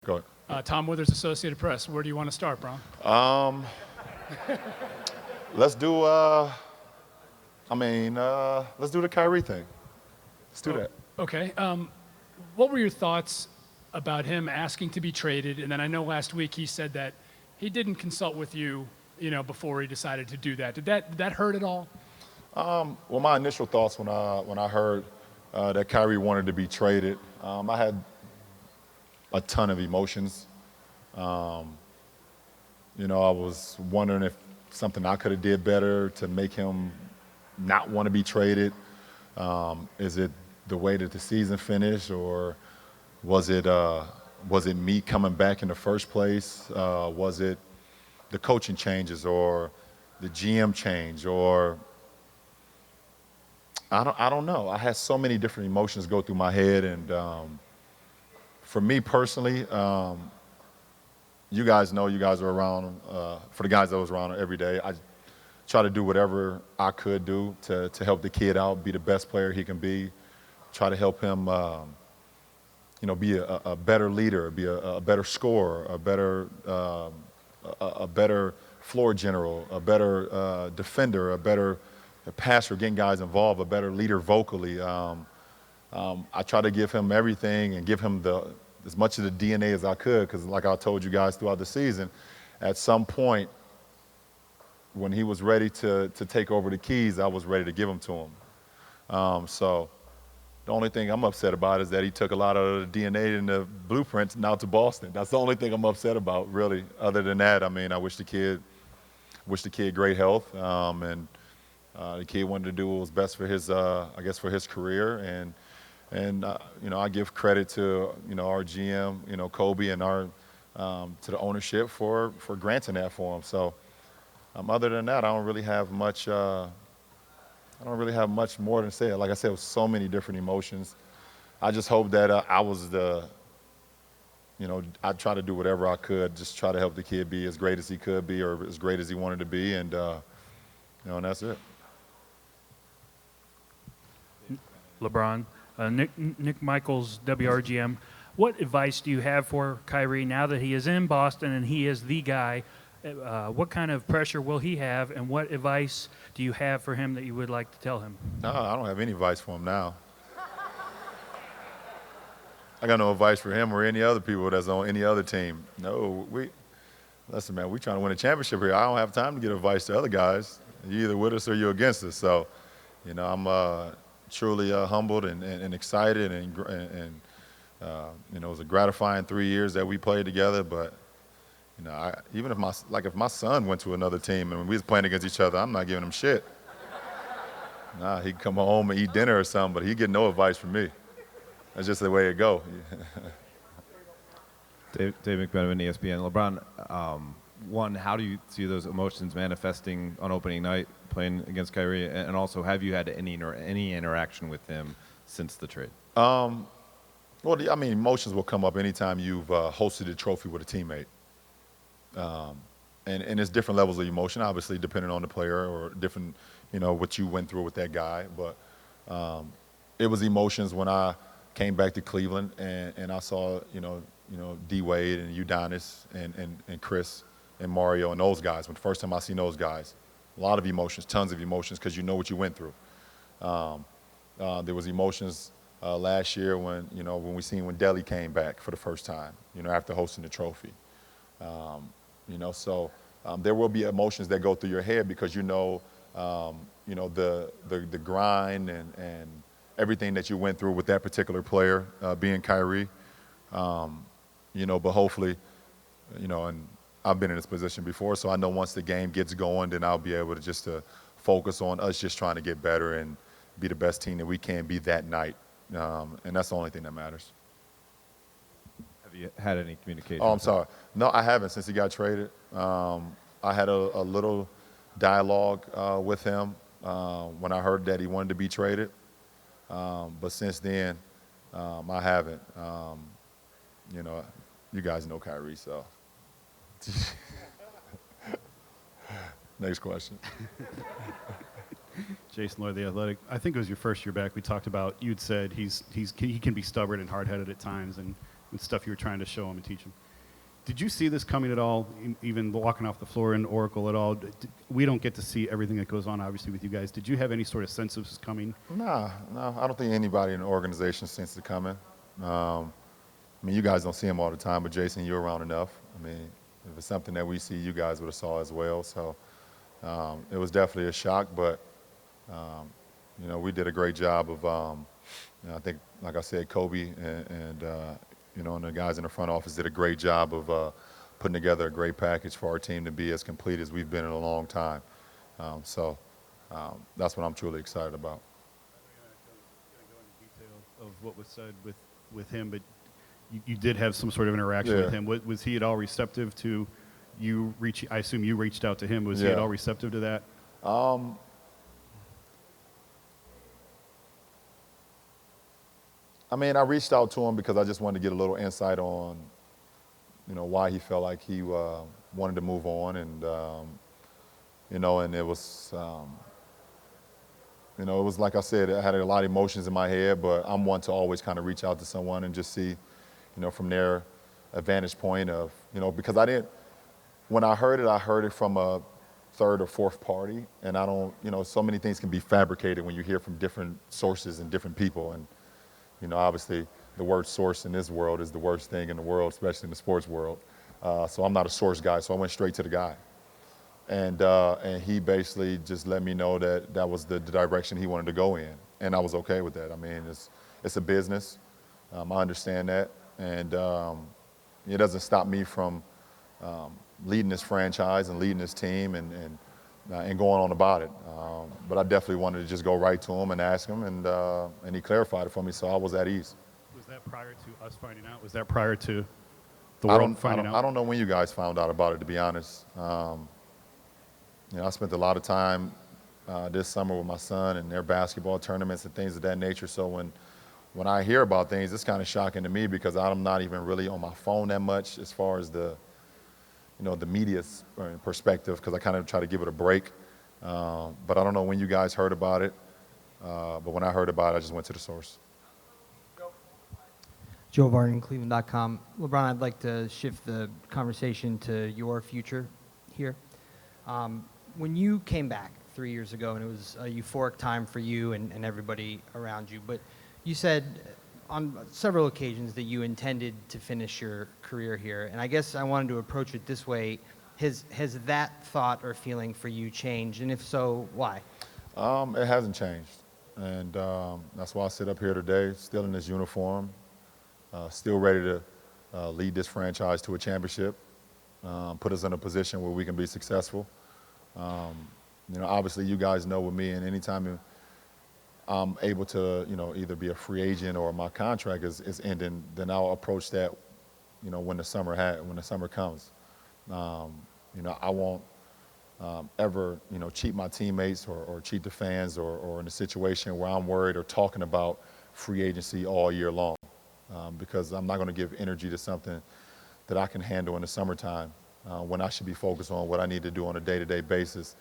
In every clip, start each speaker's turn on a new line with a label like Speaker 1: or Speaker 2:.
Speaker 1: Go ahead.
Speaker 2: Tom Withers, Associated Press. Where do you want to start, Bron?
Speaker 1: Um, let's do. Let's do the Kyrie thing. Let's do that.
Speaker 2: Okay. What were your thoughts about him asking to be traded? And then I know last week he said that he didn't consult with you, before he decided to do that. Did that hurt at all?
Speaker 1: Well, my initial thoughts when I heard that Kyrie wanted to be traded, I had a ton of emotions. I was wondering if something I could have did better to make him not want to be traded. Is it the way that the season finished, or was it me coming back in the first place? Was it the coaching changes or the GM change, or I don't know. I had so many different emotions go through my head, and for me personally, you guys know, you guys are around. For the guys that was around every day, I try to do whatever I could do to help the kid out, be the best player he can be, try to help him, be a better leader, be a better scorer, a better floor general, a better defender, a better passer, getting guys involved, a better leader vocally. I try to give him everything and give him as much of the DNA as I could, because like I told you guys throughout the season, at some point when he was ready to take over the keys, I was ready to give them to him. So the only thing I'm upset about is that he took a lot of the DNA and the blueprints now to Boston. That's the only thing I'm upset about, really. Other than that, I wish the kid great health, and the kid wanted to do what was best for his, for his career. And I give credit to our GM, Kobe, and our to the ownership for granting that for him. So other than that, I don't really have much. I don't really have much more to say. Like I said, it was so many different emotions. I just hope that I was I tried to do whatever I could, just try to help the kid be as great as he could be, or as great as he wanted to be, and and that's it.
Speaker 3: LeBron, Nick Michaels, WRGM. What advice do you have for Kyrie now that he is in Boston and he is the guy? What kind of pressure will he have, and what advice do you have for him that you would like to tell him?
Speaker 1: No, I don't have any advice for him now. I got no advice for him or any other people that's on any other team. No, listen, man, we trying to win a championship here. I don't have time to give advice to other guys. You're either with us or you're against us. So, I'm truly humbled and excited, and it was a gratifying 3 years that we played together. But even if my son went to another team and we was playing against each other, I'm not giving him shit. Nah, he'd come home and eat dinner or something, but he'd get no advice from me. That's just the way it go.
Speaker 4: Dave McMenamin, ESPN. LeBron, one, how do you see those emotions manifesting on opening night, playing against Kyrie, and also have you had any interaction with him since the trade?
Speaker 1: Well, emotions will come up anytime you've hosted a trophy with a teammate. And it's different levels of emotion, obviously, depending on the player, or different, what you went through with that guy. But it was emotions when I came back to Cleveland and I saw, D Wade and Udonis and Chris and Mario and those guys. When the first time I seen those guys, a lot of emotions, tons of emotions, because you know what you went through. There was emotions last year when when Delly came back for the first time, after hosting the trophy. So there will be emotions that go through your head, because the grind and everything that you went through with that particular player, being Kyrie. But hopefully, and I've been in this position before, so I know once the game gets going, then I'll be able to just to focus on us just trying to get better and be the best team that we can be that night. And that's the only thing that matters.
Speaker 4: Have you had any communication?
Speaker 1: Oh, I'm sorry. No, I haven't since he got traded. I had a little dialogue with him when I heard that he wanted to be traded. But since then, I haven't. You guys know Kyrie, so. Next question.
Speaker 5: Jason Lloyd, The Athletic. I think it was your first year back. We talked about, you'd said he can be stubborn and hard-headed at times, and and stuff you were trying to show them and teach them. Did you see this coming at all, even walking off the floor in Oracle at all? We don't get to see everything that goes on, obviously, with you guys. Did you have any sort of sense of this coming?
Speaker 1: No, I don't think anybody in the organization sees it coming. I mean, you guys don't see him all the time, but Jason, you're around enough. I mean, if it's something that we see, you guys would have saw as well. So it was definitely a shock, but you know, we did a great job of, you know, I think, like I said, Kobe and you know, and the guys in the front office did a great job of putting together a great package for our team to be as complete as we've been in a long time. So that's what I'm truly excited about.
Speaker 5: I'm not going to go into detail of what was said with him, but you did have some sort of interaction with him. Was he at all receptive to you I assume you reached out to him. Was he at all receptive to that?
Speaker 1: I mean, I reached out to him because I just wanted to get a little insight on, you know, why he felt like he wanted to move on, and you know, and it was, you know, it was like I said, I had a lot of emotions in my head, but I'm one to always kind of reach out to someone and just see, you know, from their vantage point of, you know, because when I heard it from a third or fourth party, and I don't, you know, so many things can be fabricated when you hear from different sources and different people, and you know, obviously, the word source in this world is the worst thing in the world, especially in the sports world. So I'm not a source guy, so I went straight to the guy. And he basically just let me know that that was the direction he wanted to go in. And I was okay with that. I mean, it's a business. I understand that. And it doesn't stop me from leading this franchise and leading this team and going on about it. But I definitely wanted to just go right to him and ask him, and he clarified it for me, so I was at ease.
Speaker 5: Was that prior to us finding out? Was that prior to the world finding out?
Speaker 1: I don't know when you guys found out about it, to be honest. You know, I spent a lot of time this summer with my son and their basketball tournaments and things of that nature, so when I hear about things, it's kind of shocking to me because I'm not even really on my phone that much as far as the, you know, the media's perspective, because I kind of try to give it a break. But I don't know when you guys heard about it. But when I heard about it, I just went to the source.
Speaker 6: Joe Barton, cleveland.com. LeBron, I'd like to shift the conversation to your future here. When you came back 3 years ago, and it was a euphoric time for you and everybody around you, but you said on several occasions that you intended to finish your career here. And I guess I wanted to approach it this way. Has that thought or feeling for you changed? And if so, why?
Speaker 1: It hasn't changed. And that's why I sit up here today, still in this uniform, still ready to lead this franchise to a championship, put us in a position where we can be successful. You know, obviously you guys know with me, and anytime I'm able to, you know, either be a free agent or my contract is ending, then I'll approach that, you know, when the summer comes. You know, I won't ever, you know, cheat my teammates or cheat the fans or in a situation where I'm worried or talking about free agency all year long, because I'm not going to give energy to something that I can handle in the summertime when I should be focused on what I need to do on a day-to-day basis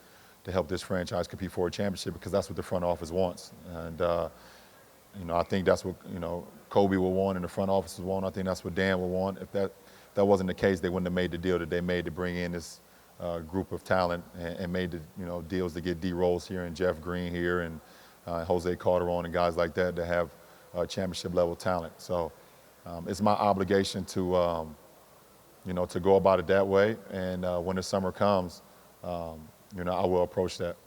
Speaker 1: to help this franchise compete for a championship, because that's what the front office wants. And, you know, I think that's what, you know, Kobe will want and the front office will want. I think that's what Dan will want. If that wasn't the case, they wouldn't have made the deal that they made to bring in this group of talent and made the, you know, deals to get D. Rose here and Jeff Green here and Jose Calderon and guys like that have championship level talent. So it's my obligation to, you know, to go about it that way. And when the summer comes, you know, I will approach that.